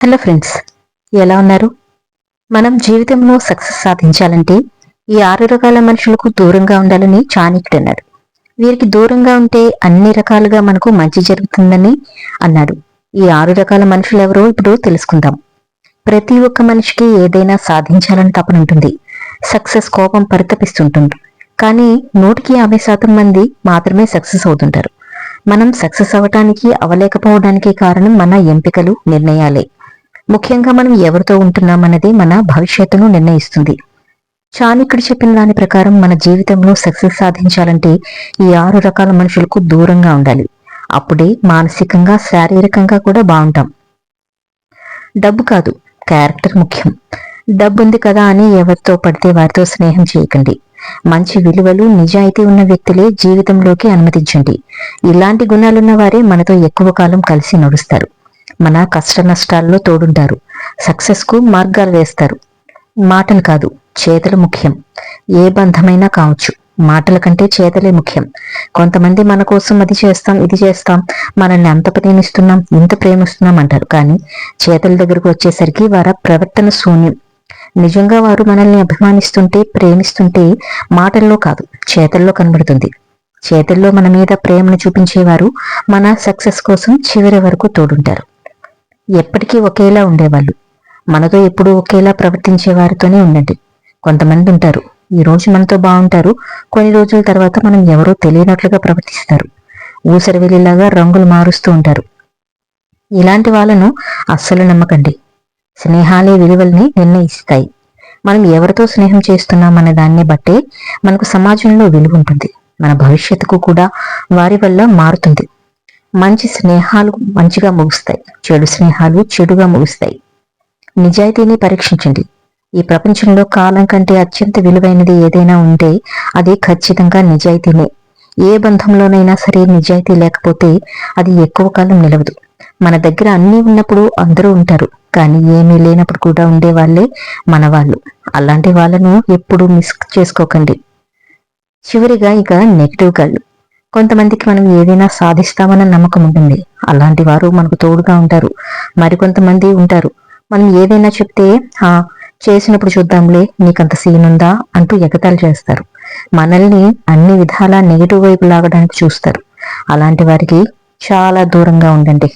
Hello friends, ఎలా ఉన్నారు? మనం జీవితంలో సక్సెస్ సాధించాలంటే ఈ 6 రకాల మనుషులకు దూరంగా ఉండాలని చాణక్యుడు అన్నాడు. వీరికి దూరంగా ఉంటే అన్ని రకాలుగా మనకు మంచి జరుగుతుందని అన్నాడు. ఈ 6 రకాల మనుషులు ఎవరో ఇప్పుడు తెలుసుకుందాం. ప్రతి ఒక్క మనిషికి ఏదైనా సాధించాలని తపన ఉంటుంది. సక్సెస్ కోపం పరితపిస్తుంటుంది. కానీ 100% మంది మాత్రమే సక్సెస్ అవుతుంటారు. మనం సక్సెస్ అవ్వటానికి అవలేకపోవడానికి కారణం మన ఎంపికలు, నిర్ణయాలే. ముఖ్యంగా మనం ఎవరితో ఉంటున్నామన్నది మన భవిష్యత్తును నిర్ణయిస్తుంది. చాణక్యుడు చెప్పిన దాని ప్రకారం మన జీవితంలో సక్సెస్ సాధించాలంటే ఈ 6 రకాల మనుషులకు దూరంగా ఉండాలి. అప్పుడే మానసికంగా, శారీరకంగా కూడా బాగుంటాం. డబ్బు కాదు, క్యారెక్టర్ ముఖ్యం. డబ్బు ఉంది కదా అని ఎవరితో పడితే వారితో స్నేహం చేయకండి. మంచి విలువలు, నిజాయితీ ఉన్న వ్యక్తులే జీవితంలోకి అనుమతించండి. ఇలాంటి గుణాలున్న వారే మనతో ఎక్కువ కాలం కలిసి నడుస్తారు. మన కష్ట నష్టాల్లో తోడుంటారు. సక్సెస్ కు మార్గాలు వేస్తారు. మాటలు కాదు, చేతలు ముఖ్యం. ఏ బంధమైనా కావచ్చు, మాటల కంటే చేతలే ముఖ్యం. కొంతమంది మన కోసం అది చేస్తాం, ఇది చేస్తాం, మనల్ని అంత ప్రేమిస్తున్నాం, ఇంత ప్రేమిస్తున్నాం అంటారు. కానీ చేతల దగ్గరకు వచ్చేసరికి వారి ప్రవర్తన శూన్యం. నిజంగా వారు మనల్ని అభిమానిస్తుంటే, ప్రేమిస్తుంటే మాటల్లో కాదు, చేతల్లో కనబడుతుంది. చేతల్లో మన మీద ప్రేమను చూపించేవారు మన సక్సెస్ కోసం చివరి వరకు తోడుంటారు. ఎప్పటికీ ఒకేలా ఉండేవాళ్ళు. మనతో ఎప్పుడూ ఒకేలా ప్రవర్తించే వారితోనే ఉండండి. కొంతమంది ఉంటారు, ఈ రోజు మనతో బాగుంటారు, కొన్ని రోజుల తర్వాత మనం ఎవరో తెలియనట్లుగా ప్రవర్తిస్తారు. ఊసరవెల్లిలాగా రంగులు మారుస్తూ ఉంటారు. ఇలాంటి వాళ్ళను అస్సలు నమ్మకండి. స్నేహాలే విలువల్ని నిర్ణయిస్తాయి. మనం ఎవరితో స్నేహం చేస్తున్నామనే దాన్ని బట్టే మనకు సమాజంలో విలువ ఉంటుంది. మన భవిష్యత్తుకు కూడా వారి వల్ల మారుతుంది. మంచి స్నేహాలు మంచిగా ముగుస్తాయి, చెడు స్నేహాలు చెడుగా ముగుస్తాయి. నిజాయితీని పరీక్షించండి. ఈ ప్రపంచంలో కాలం కంటే అత్యంత విలువైనది ఏదైనా ఉంటే అది ఖచ్చితంగా నిజాయితీనే. ఏ బంధంలోనైనా సరే నిజాయితీ లేకపోతే అది ఎక్కువ కాలం నిలవదు. మన దగ్గర అన్నీ ఉన్నప్పుడు అందరూ ఉంటారు, కానీ ఏమీ లేనప్పుడు కూడా ఉండే వాళ్ళే మన వాళ్ళు. అలాంటి వాళ్ళను ఎప్పుడూ మిస్ చేసుకోకండి. చివరిగా ఇక నెగిటివ్ గాళ్ళు. కొంతమందికి మనం ఏదైనా సాధిస్తామన్న నమ్మకం ఉంటుంది. అలాంటి వారు మనకు తోడుగా ఉంటారు. మరికొంతమంది ఉంటారు, మనం ఏదైనా చెప్తే చేసినప్పుడు చూద్దాంలే, నీకంత సీన్ ఉందా అంటూ ఎగతాళి చేస్తారు. మనల్ని అన్ని విధాలా నెగిటివ్ వైపు లాగడానికి చూస్తారు. అలాంటి వారికి చాలా దూరంగా ఉండండి.